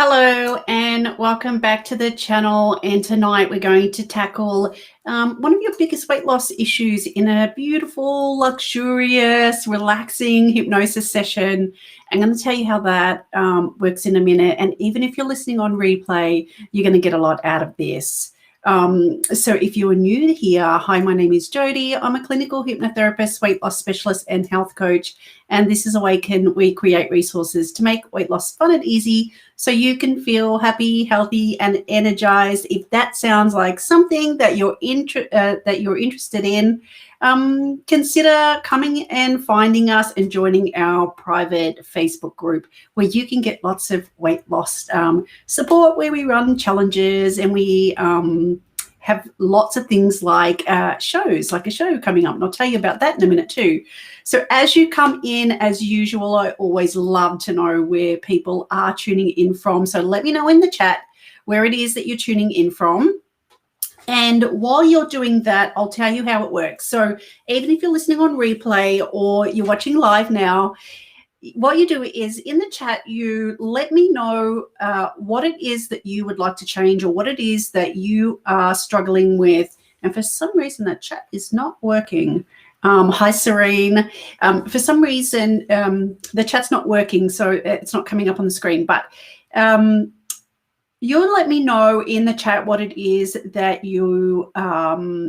Hello and welcome back to the channel, and tonight we're going to tackle one of your biggest weight loss issues in a beautiful, luxurious, relaxing hypnosis session. I'm going to tell you how that works in a minute, and even if you're listening on replay, you're going to get a lot out of this. So if you're new here, hi, my name is Jody. I'm a clinical hypnotherapist, weight loss specialist and health coach, and this is Awaecnan. We create resources to make weight loss fun and easy so you can feel happy, healthy, and energized. If that sounds like something that you're interested in, consider coming and finding us and joining our private Facebook group where you can get lots of weight loss support, where we run challenges and we have lots of things like shows, like a show coming up, and I'll tell you about that in a minute too. So as you come in, as usual, I always love to know where people are tuning in from. So let me know in the chat where it is that you're tuning in from. And while you're doing that, I'll tell you how it works. So even if you're listening on replay or you're watching live now, what you do is in the chat, you let me know what it is that you would like to change or what it is that you are struggling with. And for some reason, that chat is not working. Hi, Serene. For some reason, the chat's not working, so it's not coming up on the screen. But you'll let me know in the chat what it is that you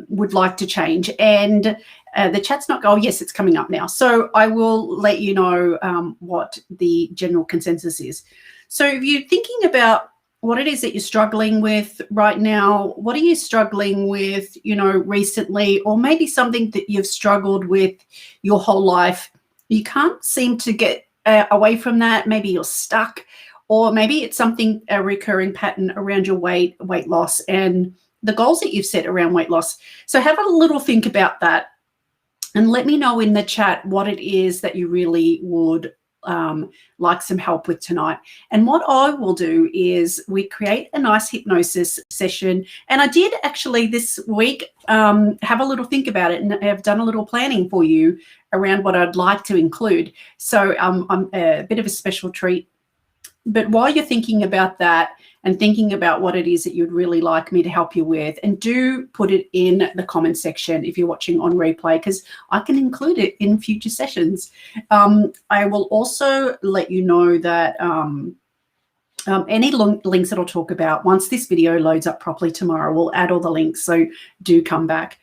would like to change. And the chat's not, oh, yes, it's coming up now. So I will let you know what the general consensus is. So if you're thinking about what it is that you're struggling with right now, what are you struggling with, recently, or maybe something that you've struggled with your whole life, you can't seem to get away from that. Maybe you're stuck. Or maybe it's something, a recurring pattern around your weight loss and the goals that you've set around weight loss. So have a little think about that and let me know in the chat what it is that you really would like some help with tonight. And what I will do is we create a nice hypnosis session. And I did actually this week have a little think about it, and I've done a little planning for you around what I'd like to include. So I'm a bit of a special treat. But while you're thinking about that and thinking about what it is that you'd really like me to help you with, and do put it in the comment section if you're watching on replay, because I can include it in future sessions. I will also let you know that any links that I'll talk about, once this video loads up properly tomorrow, we'll add all the links, so do come back.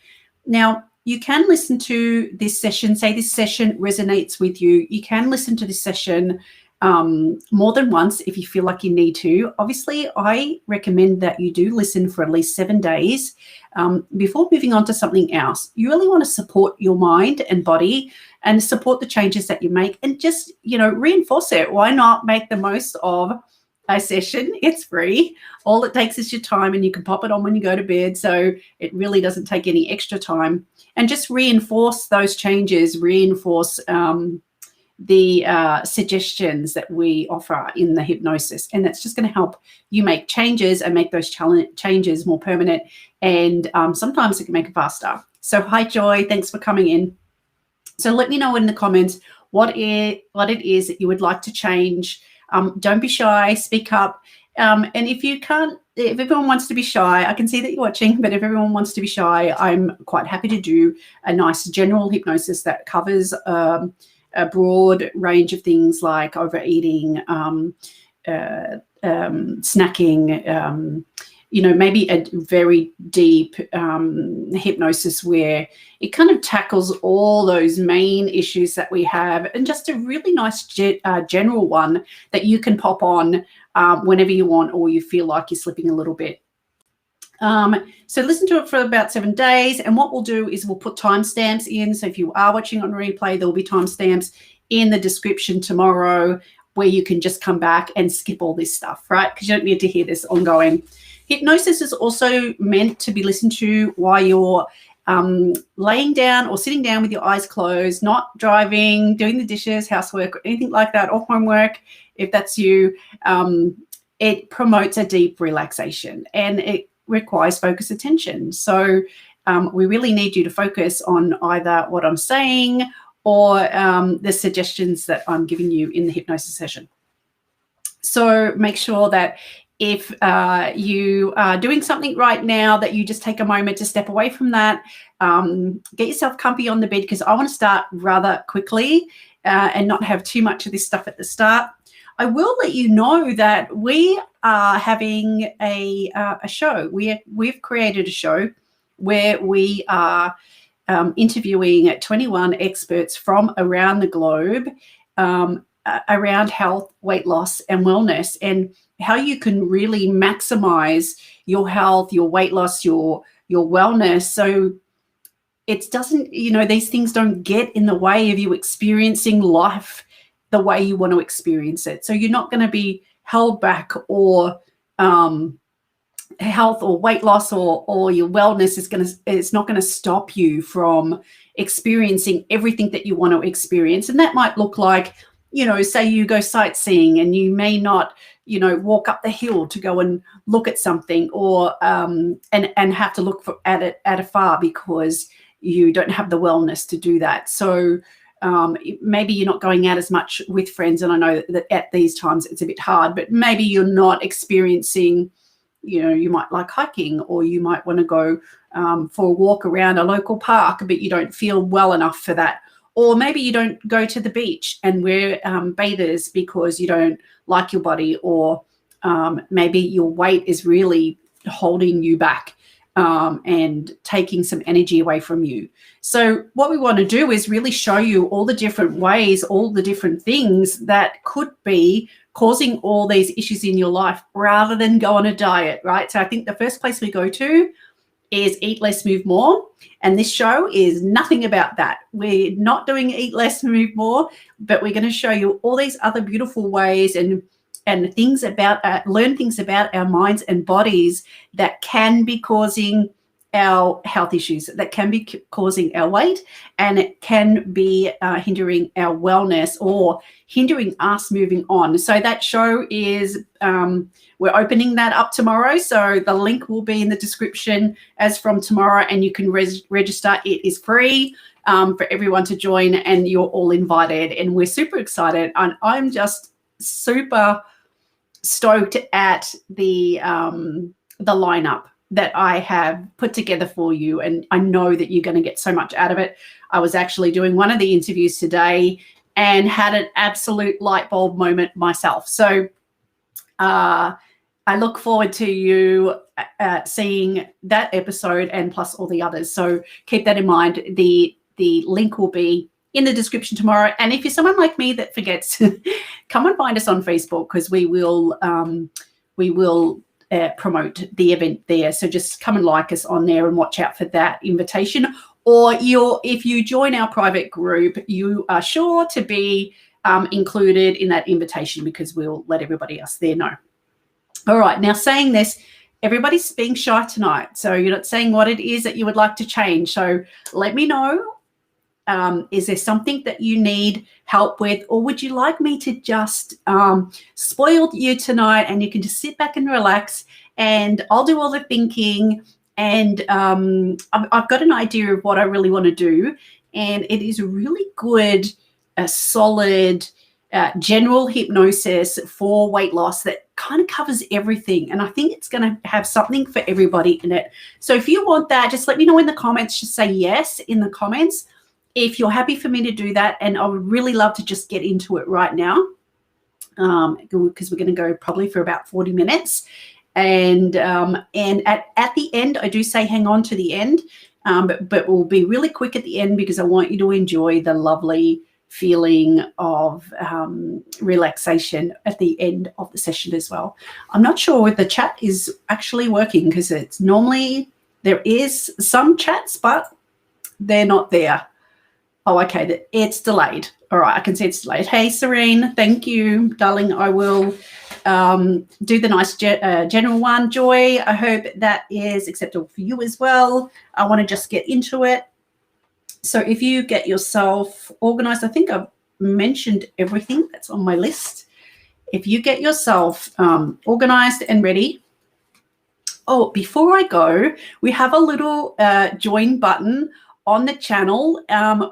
Now, you can listen to this session, say this session resonates with you. You can listen to this session more than once if you feel like you need to. Obviously, I recommend that you do listen for at least 7 days before moving on to something else. You really want to support your mind and body and support the changes that you make, and just, reinforce it. Why not make the most of a session? It's free. All it takes is your time, and you can pop it on when you go to bed. So it really doesn't take any extra time, and just reinforce those changes, reinforce the suggestions that we offer in the hypnosis. And that's just going to help you make changes and make those changes more permanent. And sometimes it can make it faster. So hi, Joy. Thanks for coming in. So let me know in the comments what it is that you would like to change. Don't be shy. Speak up. And if everyone wants to be shy, I can see that you're watching, but if everyone wants to be shy, I'm quite happy to do a nice general hypnosis that covers a broad range of things like overeating, snacking, maybe a very deep hypnosis where it kind of tackles all those main issues that we have, and just a really nice general one that you can pop on whenever you want, or you feel like you're slipping a little bit. So listen to it for about 7 days, and what we'll do is we'll put timestamps in. So if you are watching on replay, there'll be timestamps in the description tomorrow where you can just come back and skip all this stuff, right? Because you don't need to hear this ongoing. Hypnosis is also meant to be listened to while you're laying down or sitting down with your eyes closed, not driving, doing the dishes, housework, or anything like that, or homework. If that's you, it promotes a deep relaxation, and it requires focused attention. So we really need you to focus on either what I'm saying or the suggestions that I'm giving you in the hypnosis session. So make sure that if you are doing something right now, that you just take a moment to step away from that. Get yourself comfy on the bed, because I want to start rather quickly and not have too much of this stuff at the start. I will let you know that we are having a show. We've created a show where we are interviewing 21 experts from around the globe around health, weight loss, and wellness, and how you can really maximize your health, your weight loss, your wellness. So it doesn't, these things don't get in the way of you experiencing life the way you want to experience it. So you're not going to be held back, or health or weight loss or your wellness it's not going to stop you from experiencing everything that you want to experience. And that might look like, say you go sightseeing and you may not, walk up the hill to go and look at something, or and have to look at it at afar because you don't have the wellness to do that. So maybe you're not going out as much with friends, and I know that at these times it's a bit hard, but maybe you're not experiencing, you might like hiking, or you might want to go for a walk around a local park, but you don't feel well enough for that. Or maybe you don't go to the beach and wear bathers because you don't like your body, or maybe your weight is really holding you back and taking some energy away from you. So what we want to do is really show you all the different ways, all the different things that could be causing all these issues in your life, rather than go on a diet, right? So I think the first place we go to is Eat Less, Move More. And this show is nothing about that. We're not doing Eat Less, Move More, but we're going to show you all these other beautiful ways and things about, learn things about our minds and bodies that can be causing our health issues, that can be causing our weight, and it can be hindering our wellness or hindering us moving on. So that show is, we're opening that up tomorrow. So the link will be in the description as from tomorrow, and you can register. It is free for everyone to join, and you're all invited. And we're super excited. And I'm just super stoked at the lineup that I have put together for you, and I know that you're going to get so much out of it. I was actually doing one of the interviews today and had an absolute light bulb moment myself. So I look forward to you seeing that episode, and plus all the others. So keep that in mind. The link will be in the description tomorrow. And if you're someone like me that forgets, come and find us on Facebook, because we will promote the event there. So just come and like us on there and watch out for that invitation. Or if you join our private group, you are sure to be included in that invitation, because we'll let everybody else there know. All right, now saying this, everybody's being shy tonight. So you're not saying what it is that you would like to change. So let me know. Is there something that you need help with, or would you like me to just spoil you tonight, and you can just sit back and relax, and I'll do all the thinking, and I've got an idea of what I really want to do, and it is really good, solid, general hypnosis for weight loss that kind of covers everything, and I think it's going to have something for everybody in it. So if you want that, just let me know in the comments. Just say yes in the comments if you're happy for me to do that, and I would really love to just get into it right now, because we're going to go probably for about 40 minutes. And at the end, I do say hang on to the end, but we'll be really quick at the end, because I want you to enjoy the lovely feeling of relaxation at the end of the session as well. I'm not sure if the chat is actually working, because it's normally there is some chats, but they're not there. Oh, okay, it's delayed. All right, I can see it's delayed. Hey, Serene, thank you, darling. I will do the nice general one. Joy, I hope that is acceptable for you as well. I want to just get into it. So if you get yourself organized, I think I've mentioned everything that's on my list. If you get yourself organized and ready. Oh, before I go, we have a little join button on the channel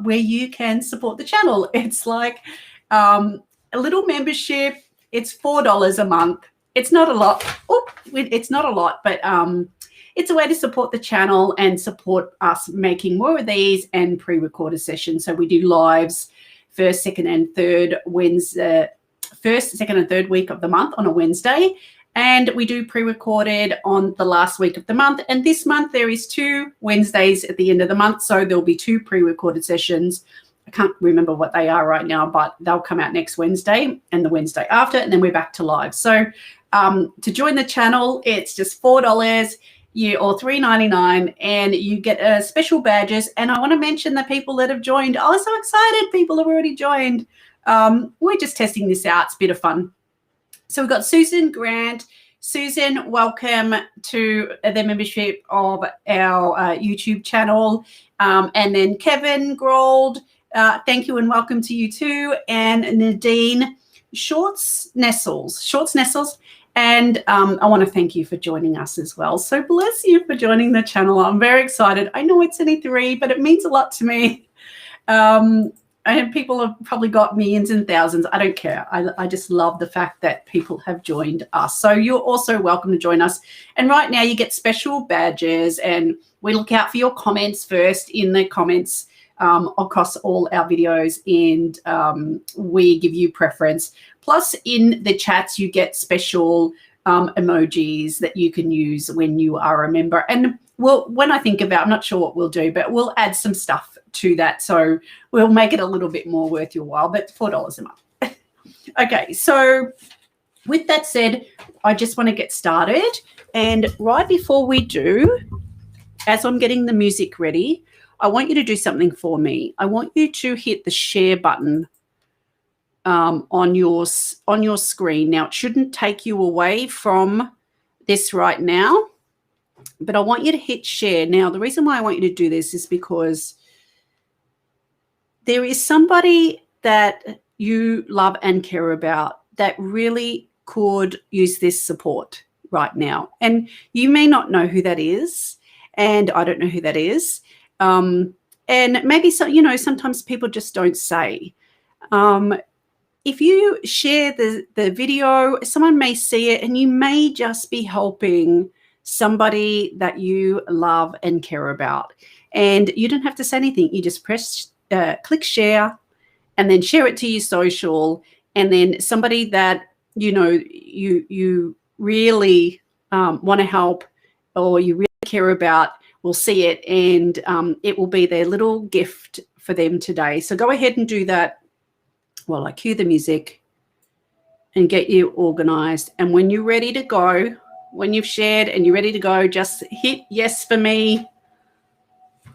where you can support the channel. It's like a little membership. It's $4 a month. It's not a lot. Oh, it's not a lot, but it's a way to support the channel and support us making more of these and pre-recorded sessions. So we do lives first, second, and third Wednesday, first, second, and third week of the month on a Wednesday. And we do pre-recorded on the last week of the month. And this month there is 2 Wednesdays at the end of the month. So there'll be 2 pre-recorded sessions. I can't remember what they are right now, but they'll come out next Wednesday and the Wednesday after, and then we're back to live. So to join the channel, it's just $4 or $3.99, and you get special badges. And I want to mention the people that have joined. Oh, so excited. People have already joined. We're just testing this out. It's a bit of fun. So we've got Susan Grant. Susan, welcome to the membership of our YouTube channel. And then Kevin Grold, thank you and welcome to you too. And Nadine Shorts-Nestles. And I want to thank you for joining us as well. So bless you for joining the channel. I'm very excited. I know it's only 3, but it means a lot to me. And people have probably got millions and thousands. I don't care. I just love the fact that people have joined us. So you're also welcome to join us. And right now you get special badges, and we look out for your comments first in the comments across all our videos, and we give you preference. Plus in the chats you get special emojis that you can use when you are a member. And when I think about, I'm not sure what we'll do, but we'll add some stuff to that. So we'll make it a little bit more worth your while, but $4 a month. Okay, so with that said, I just want to get started. And right before we do, as I'm getting the music ready, I want you to do something for me. I want you to hit the share button on your screen. Now, it shouldn't take you away from this right now, but I want you to hit share. Now, the reason why I want you to do this is because there is somebody that you love and care about that really could use this support right now. And you may not know who that is, and I don't know who that is. And maybe, sometimes people just don't say. If you share the video, someone may see it, and you may just be helping somebody that you love and care about. And you don't have to say anything. You just click share, and then share it to your social, and then somebody that you really want to help, or you really care about, will see it, and it will be their little gift for them today. So go ahead and do that while I cue the music and get you organized. And when you're ready to go, when you've shared and you're ready to go, just hit yes for me. I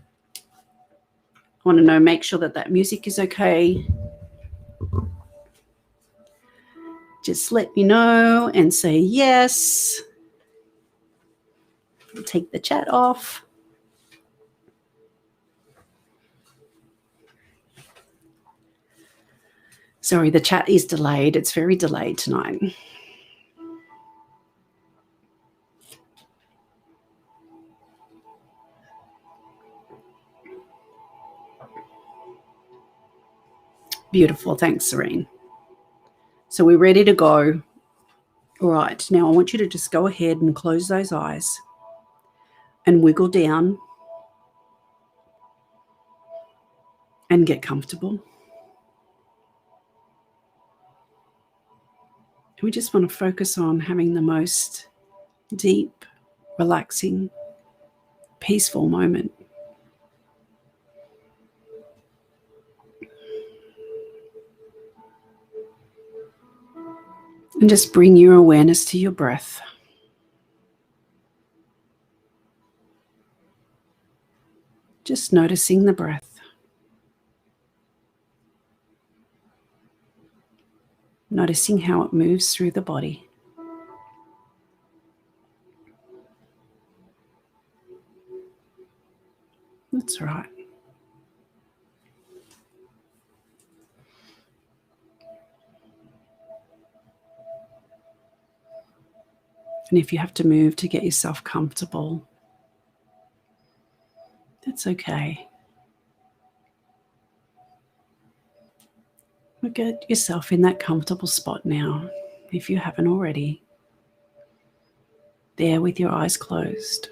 want to know, make sure that music is okay. Just let me know and say yes. I'll take the chat off. Sorry, the chat is delayed. It's very delayed tonight. Beautiful. Thanks, Serene. So we're ready to go. All right. Now I want you to just go ahead and close those eyes and wiggle down and get comfortable. We just want to focus on having the most deep, relaxing, peaceful moment. And just bring your awareness to your breath. Just noticing the breath. Noticing how it moves through the body. That's right. And if you have to move to get yourself comfortable, that's okay. Get yourself in that comfortable spot now. if you haven't already, there with your eyes closed,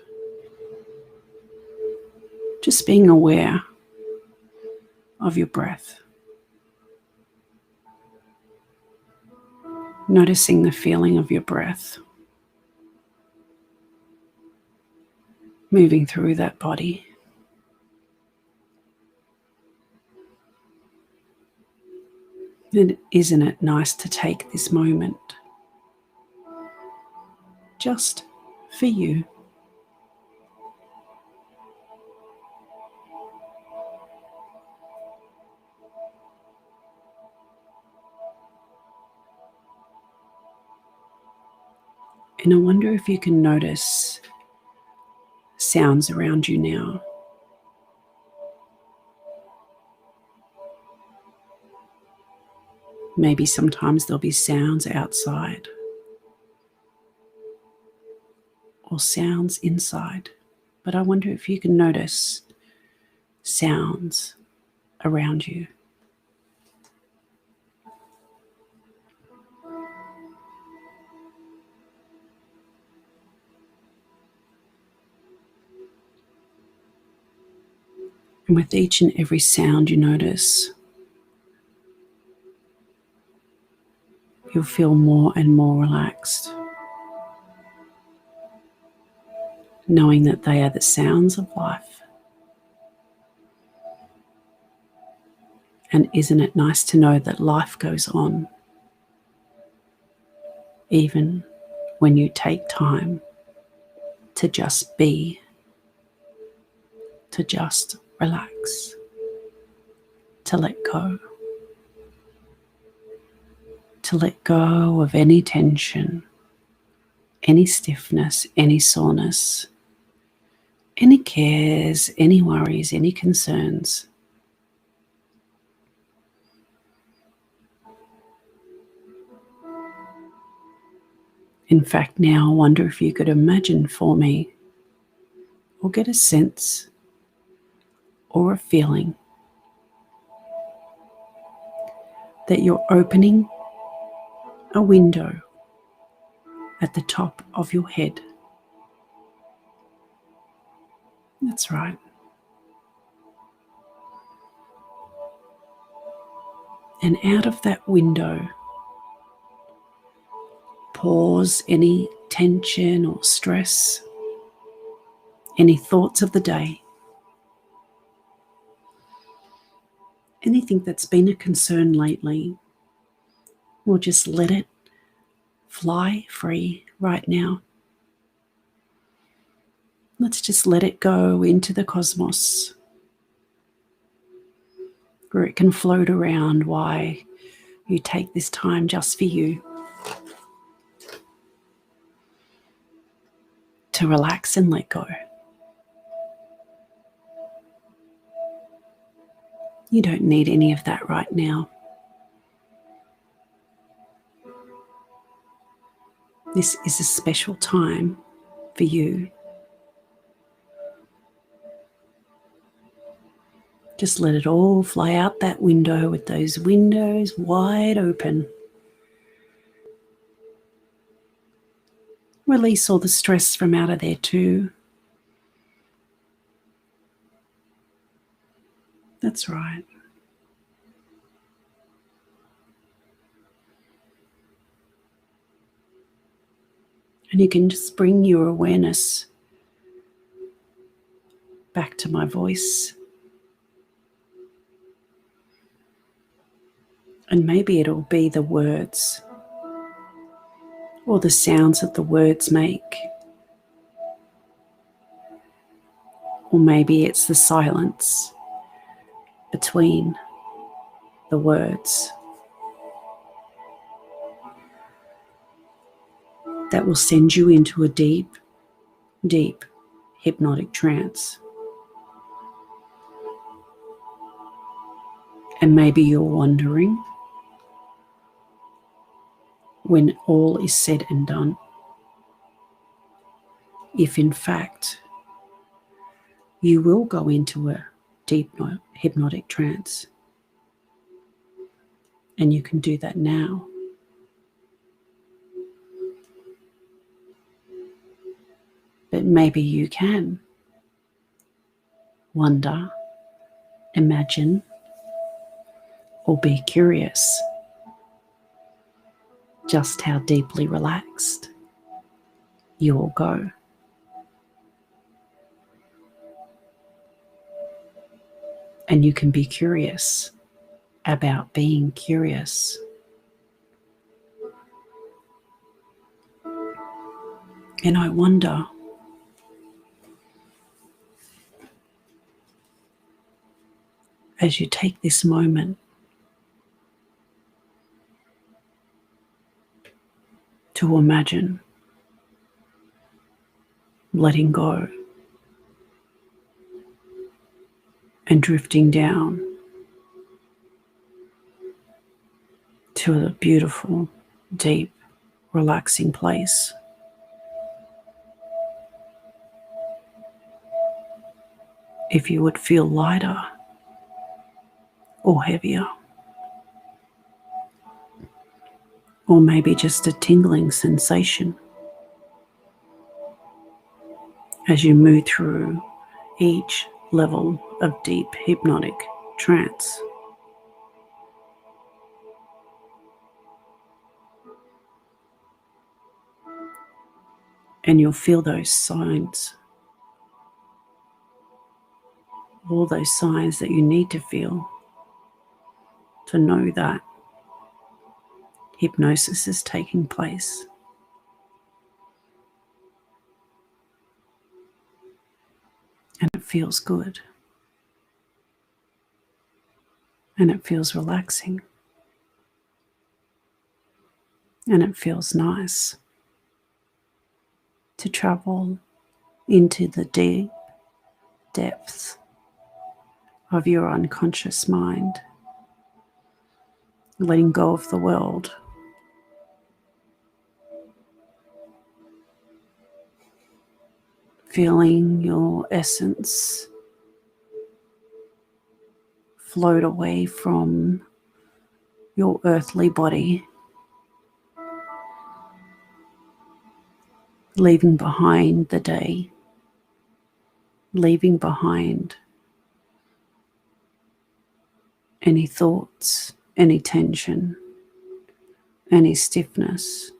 just being aware of your breath, noticing the feeling of your breath moving through that body. And isn't it nice to take this moment just for you? And I wonder if you can notice sounds around you now. Maybe sometimes there'll be sounds outside or sounds inside. But I wonder if you can notice sounds around you. And with each and every sound you notice, you'll feel more and more relaxed, knowing that they are the sounds of life. And isn't it nice to know that life goes on, even when you take time to just be, to just relax, to let go of any tension, any stiffness, any soreness, any cares, any worries, any concerns. In fact, now I wonder if you could imagine for me, or get a sense or a feeling that you're opening a window at the top of your head. That's right. And out of that window, pours any tension or stress, any thoughts of the day, anything that's been a concern lately. We'll just let it fly free right now. Let's just let it go into the cosmos, where it can float around while you take this time just for you to relax and let go. You don't need any of that right now. This is a special time for you. Just let it all fly out that window with those windows wide open. Release all the stress from out of there too. That's right. And you can just bring your awareness back to my voice. And maybe it'll be the words or the sounds that the words make. Or maybe it's the silence between the words that will send you into a deep, deep hypnotic trance. And maybe you're wondering, when all is said and done, if in fact you will go into a deep hypnotic trance. And you can do that now. maybe you can wonder, imagine, or be curious just how deeply relaxed you will go. And you can be curious about being curious. And I wonder, as you take this moment to imagine letting go and drifting down to a beautiful, deep, relaxing place. If you would feel lighter or heavier, or maybe just a tingling sensation as you move through each level of deep hypnotic trance. And you'll feel those signs, all those signs that you need to feel to know that hypnosis is taking place. And it feels good. And it feels relaxing. And it feels nice to travel into the deep depths of your unconscious mind, letting go of the world, feeling your essence float away from your earthly body, leaving behind the day, leaving behind any thoughts, any tension, any stiffness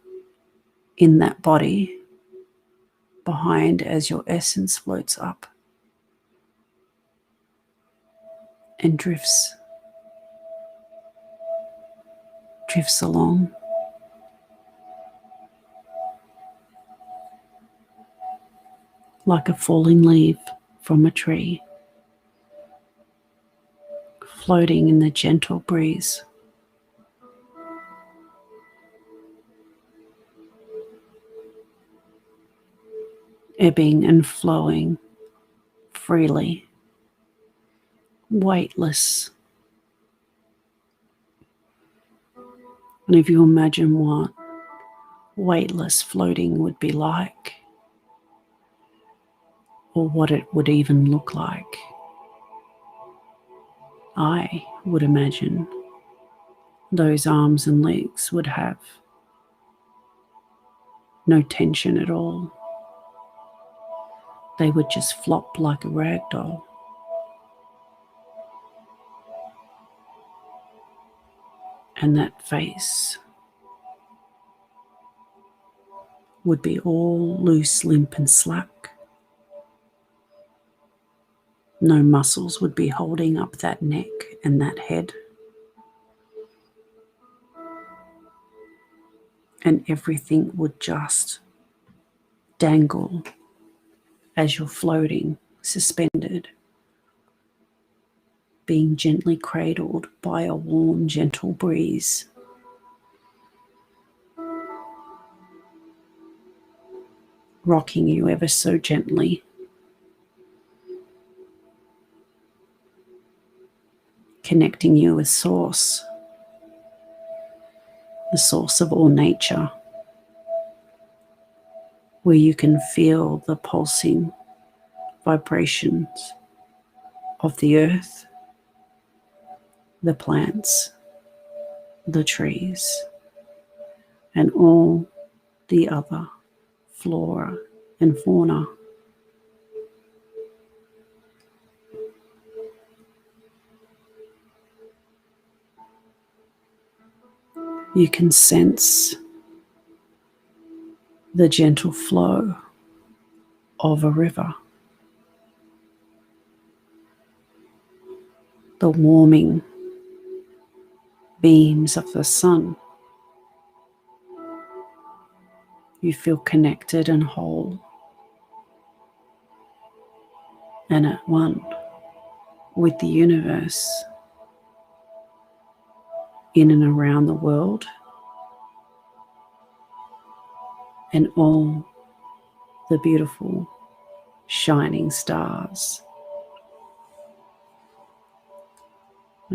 in that body behind as your essence floats up and drifts along. Like a falling leaf from a tree, floating in the gentle breeze. Ebbing and flowing freely, weightless. And if you imagine what weightless floating would be like, or what it would even look like, I would imagine those arms and legs would have no tension at all. They would just flop like a rag doll. And that face would be all loose, limp and slack. No muscles would be holding up that neck and that head. And everything would just dangle as you're floating, suspended, being gently cradled by a warm, gentle breeze. Rocking you ever so gently. Connecting you with Source, the source of all nature, where you can feel the pulsing vibrations of the earth, the plants, the trees, and all the other flora and fauna You can sense the gentle flow of a river, the warming beams of the sun. You feel connected and whole and at one with the universe in and around the world and all the beautiful shining stars.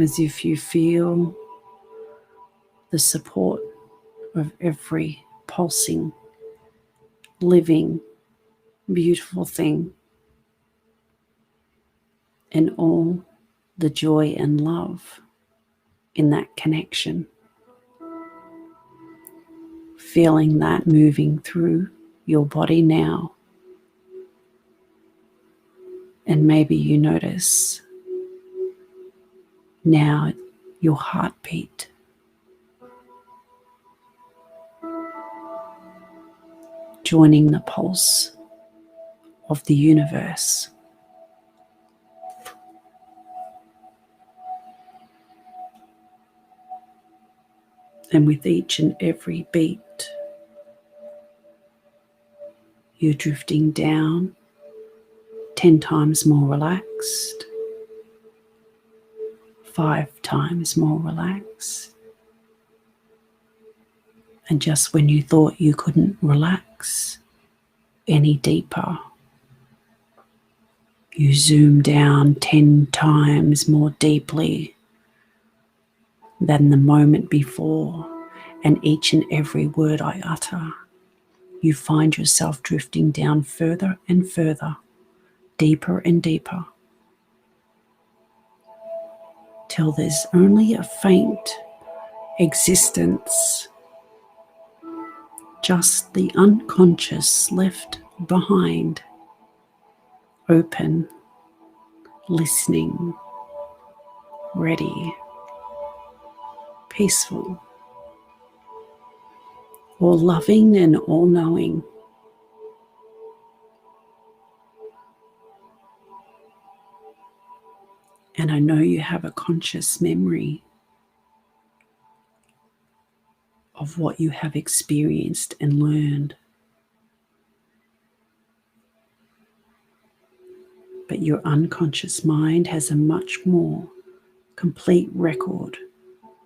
As if you feel the support of every pulsing, living, beautiful thing, and all the joy and love in that connection. Feeling that moving through your body now. And maybe you notice now your heartbeat. Joining the pulse of the universe. And with each and every beat, you're drifting down 10 times more relaxed, 5 times more relaxed. And just when you thought you couldn't relax any deeper, you zoom down 10 times more deeply than the moment before, and each and every word I utter, you find yourself drifting down further and further, deeper and deeper, till there's only a faint existence, just the unconscious left behind, open, listening, ready, peaceful, all loving and all knowing. And I know you have a conscious memory of what you have experienced and learned. But your unconscious mind has a much more complete record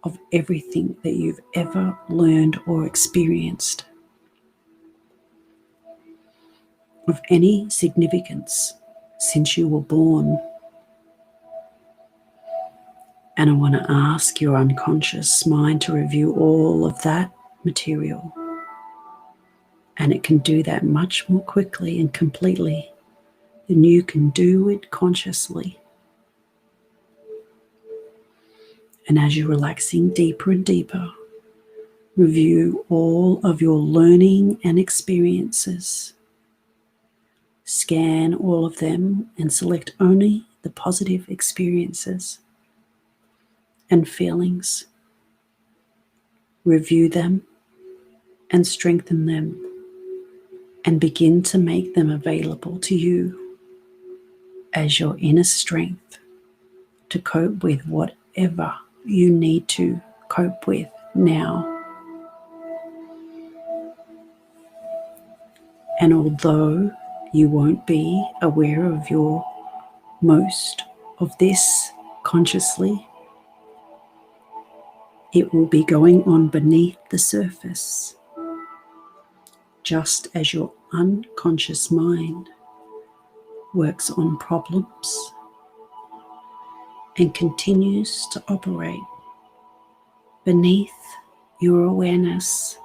of everything that you've ever learned or experienced of any significance since you were born. And I want to ask your unconscious mind to review all of that material. And it can do that much more quickly and completely than you can do it consciously. And as you're relaxing deeper and deeper, review all of your learning and experiences. Scan all of them and select only the positive experiences and feelings. Review them and strengthen them and begin to make them available to you as your inner strength to cope with whatever you need to cope with now. And although you won't be aware of your most of this consciously, it will be going on beneath the surface, just as your unconscious mind works on problems and continues to operate beneath your awareness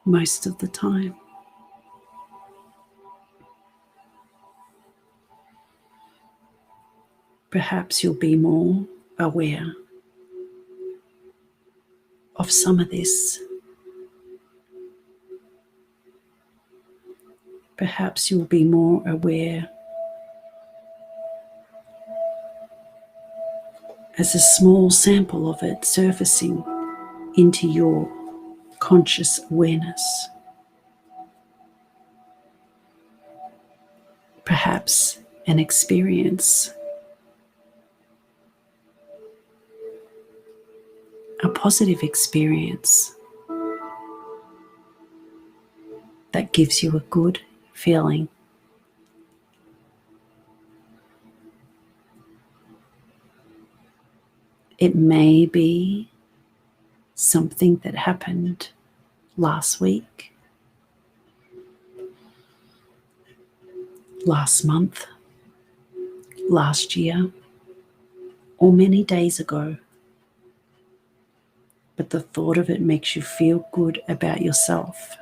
most of the time. Perhaps you'll be more aware of some of this. Perhaps you'll be more aware as a small sample of it surfacing into your conscious awareness. Perhaps an experience, a positive experience that gives you a good feeling. It may be something that happened last week, last month, last year, or many days ago. But the thought of it makes you feel good about yourself.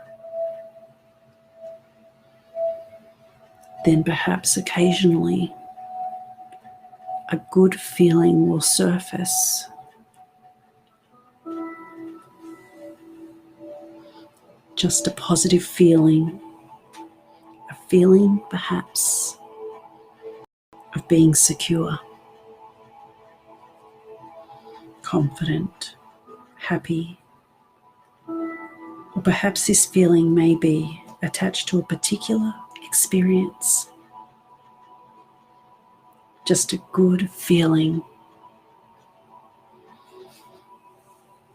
Then perhaps occasionally a good feeling will surface. Just a positive feeling, a feeling perhaps of being secure, confident, happy, or perhaps this feeling may be attached to a particular experience. Just a good feeling,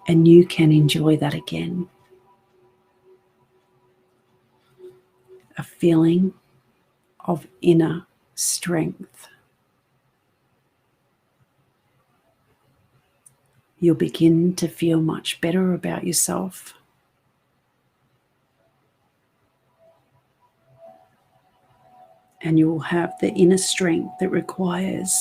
and you can enjoy that again. A feeling of inner strength. You'll begin to feel much better about yourself. And you will have the inner strength that requires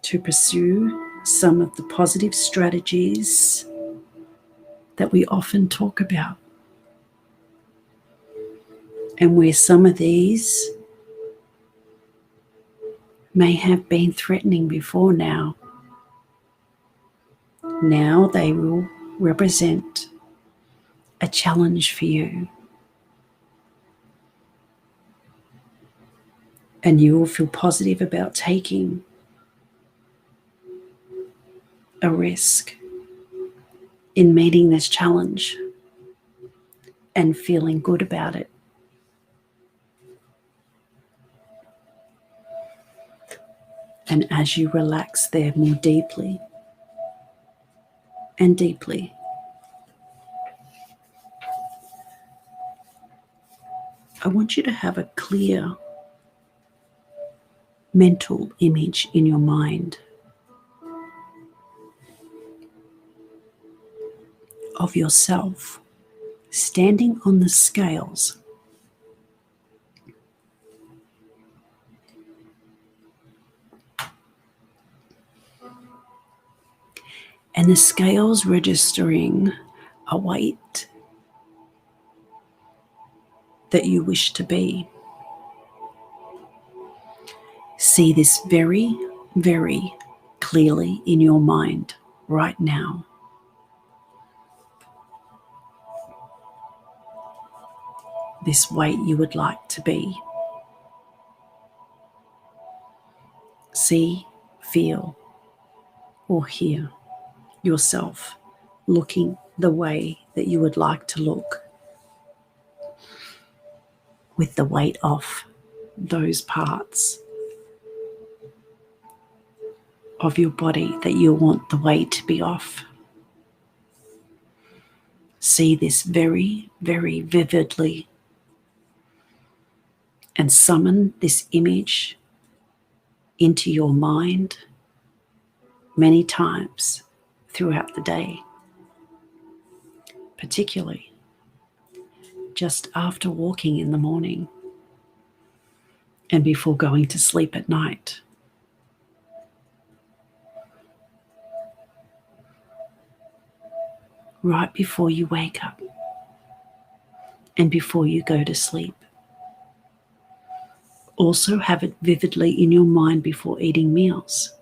to pursue some of the positive strategies that we often talk about. And where some of these may have been threatening before now they will represent a challenge for you. And you will feel positive about taking a risk in meeting this challenge and feeling good about it. And as you relax there more deeply and deeply, I want you to have a clear mental image in your mind of yourself standing on the scales. And the scales registering a weight that you wish to be. See this very, very clearly in your mind right now. This weight you would like to be. See, feel, or hear yourself looking the way that you would like to look, with the weight off those parts of your body that you want the weight to be off. See this very, very vividly and summon this image into your mind many times throughout the day, particularly just after walking in the morning and before going to sleep at night. Right before you wake up and before you go to sleep. Also have it vividly in your mind before eating meals.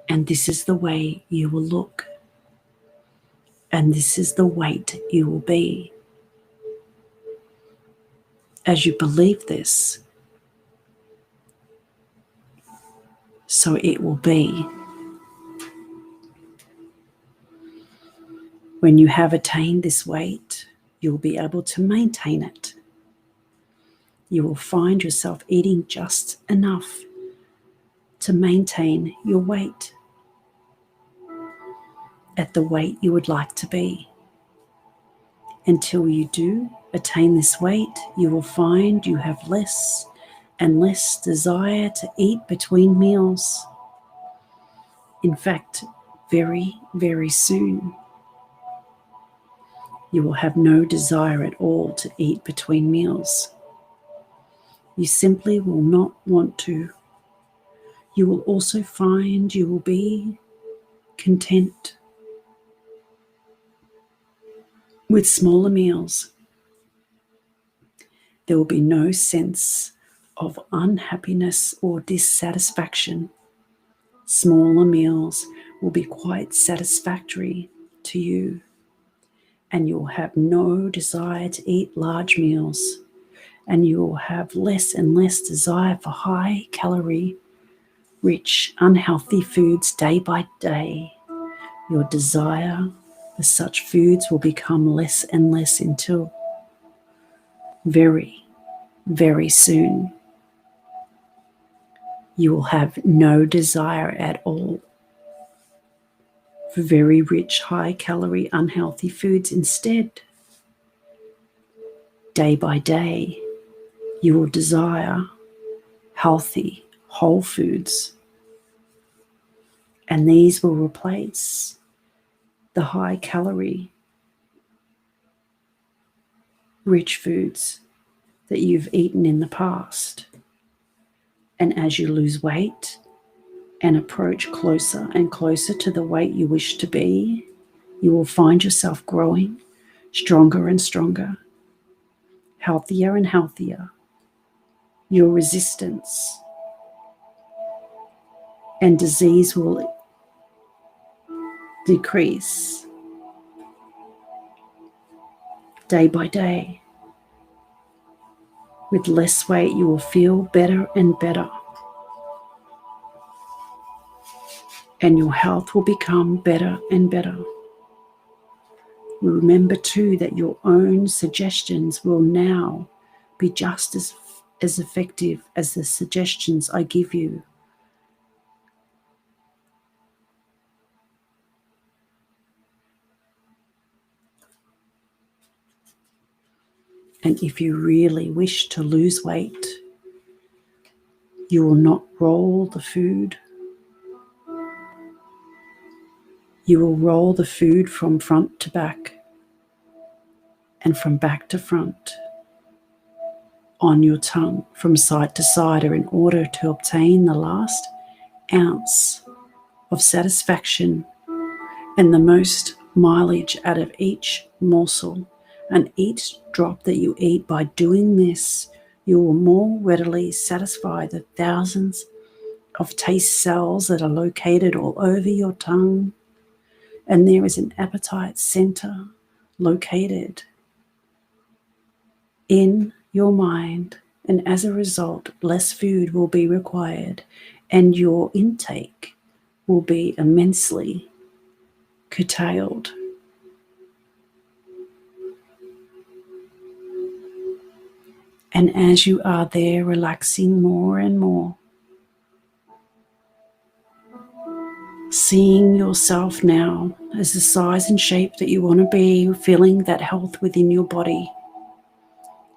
And this is the way you will look. And this is the weight you will be. As you believe this, so it will be. When you have attained this weight, you'll be able to maintain it. You will find yourself eating just enough to maintain your weight at the weight you would like to be. Until you do attain this weight, you will find you have less and less desire to eat between meals. In fact, very, very soon, you will have no desire at all to eat between meals. You simply will not want to. You will also find you will be content with smaller meals. There will be no sense of unhappiness or dissatisfaction. Smaller meals will be quite satisfactory to you, and you'll have no desire to eat large meals, and you will have less and less desire for high calorie, rich, unhealthy foods day by day. Your desire for such foods will become less and less until very, very soon you will have no desire at all for very rich, high-calorie, unhealthy foods. Instead, day by day, you will desire healthy, whole foods, and these will replace the high-calorie, rich foods that you've eaten in the past. And as you lose weight and approach closer and closer to the weight you wish to be, you will find yourself growing stronger and stronger, healthier and healthier. Your resistance and disease will decrease day by day. With less weight, you will feel better and better, and your health will become better and better. Remember too that your own suggestions will now be just as effective as the suggestions I give you. And if you really wish to lose weight, you will not roll the food. You will roll the food from front to back and from back to front on your tongue from side to side, or in order to obtain the last ounce of satisfaction and the most mileage out of each morsel and each drop that you eat. By doing this, you will more readily satisfy the thousands of taste cells that are located all over your tongue, and there is an appetite center located in your mind, and as a result, less food will be required and your intake will be immensely curtailed. And as you are there relaxing more and more, seeing yourself now as the size and shape that you want to be, feeling that health within your body,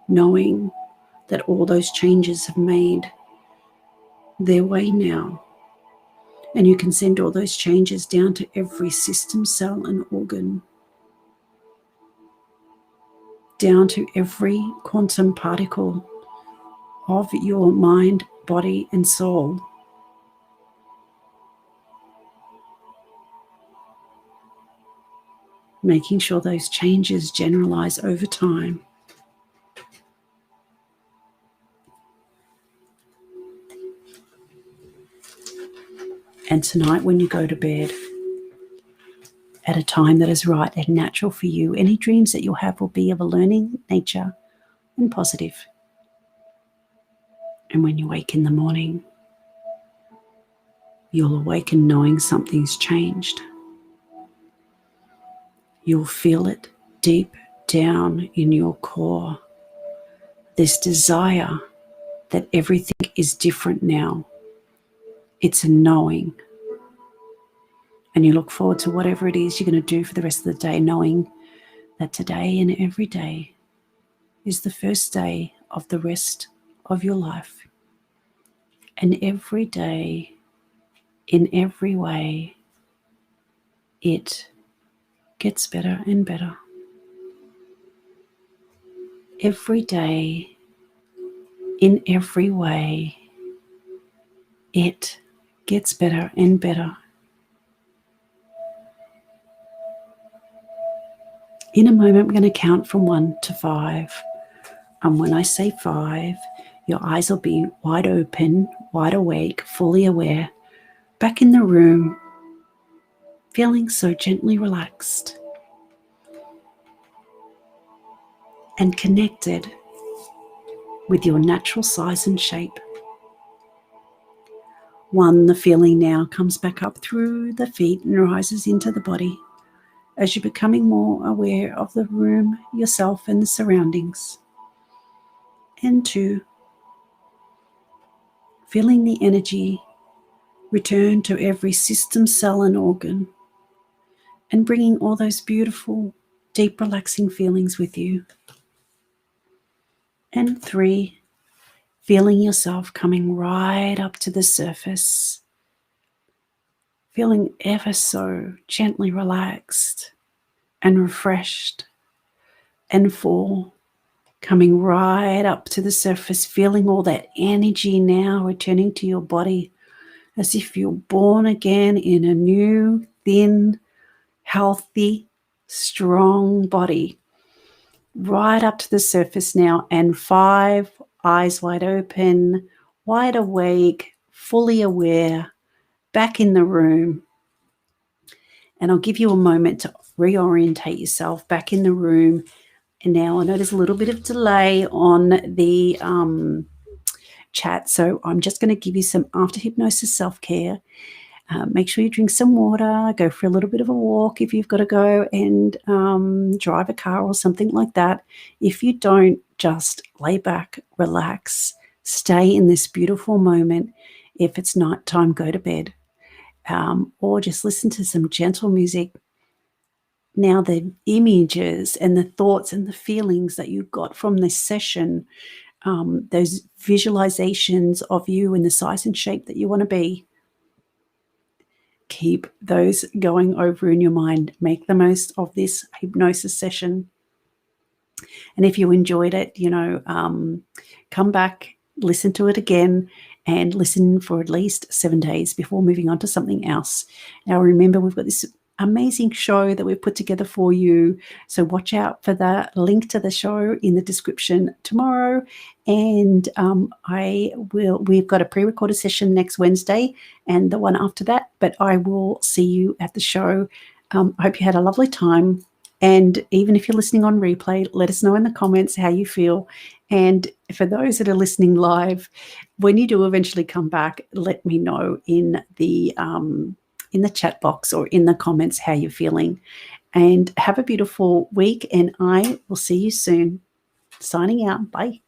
knowing that all those changes have made their way now, and you can send all those changes down to every system, cell, and organ, down to every quantum particle of your mind, body, and soul. Making sure those changes generalize over time. And tonight, when you go to bed, at a time that is right and natural for you, any dreams that you'll have will be of a learning nature and positive. And when you wake in the morning, you'll awaken knowing something's changed. You'll feel it deep down in your core. This desire that everything is different now. It's a knowing. And you look forward to whatever it is you're going to do for the rest of the day, knowing that today and every day is the first day of the rest of your life. And every day, in every way, it gets better and better. Every day, in every way, it gets better and better. In a moment, we're going to count from 1 to 5. And when I say 5, your eyes will be wide open, wide awake, fully aware, back in the room, feeling so gently relaxed and connected with your natural size and shape. 1, the feeling now comes back up through the feet and rises into the body as you're becoming more aware of the room, yourself, and the surroundings. And 2, feeling the energy return to every system, cell, and organ, and bringing all those beautiful, deep, relaxing feelings with you. And 3, feeling yourself coming right up to the surface, feeling ever so gently relaxed and refreshed. And 4, coming right up to the surface, feeling all that energy now returning to your body as if you're born again in a new, thin, healthy, strong body. Right up to the surface now. And 5, eyes wide open, wide awake, fully aware, back in the room. And I'll give you a moment to reorientate yourself back in the room. And now I know there's a little bit of delay on the chat, so I'm just going to give you some after hypnosis self-care. Make sure you drink some water, go for a little bit of a walk if you've got to go and drive a car or something like that. If you don't, just lay back, relax, stay in this beautiful moment. If it's night time, go to bed, or just listen to some gentle music. Now the images and the thoughts and the feelings that you got from this session, those visualizations of you in the size and shape that you want to be, keep those going over in your mind. Make the most of this hypnosis session. And if you enjoyed it, come back, listen to it again, and listen for at least 7 days before moving on to something else. Now, remember, we've got this amazing show that we've put together for you. So watch out for the link to the show in the description tomorrow. And we've got a pre-recorded session next Wednesday and the one after that, but I will see you at the show. I hope you had a lovely time. And even if you're listening on replay, let us know in the comments how you feel. And for those that are listening live, when you do eventually come back, let me know in the chat box or in the comments how you're feeling. And have a beautiful week, and I will see you soon. Signing out. Bye.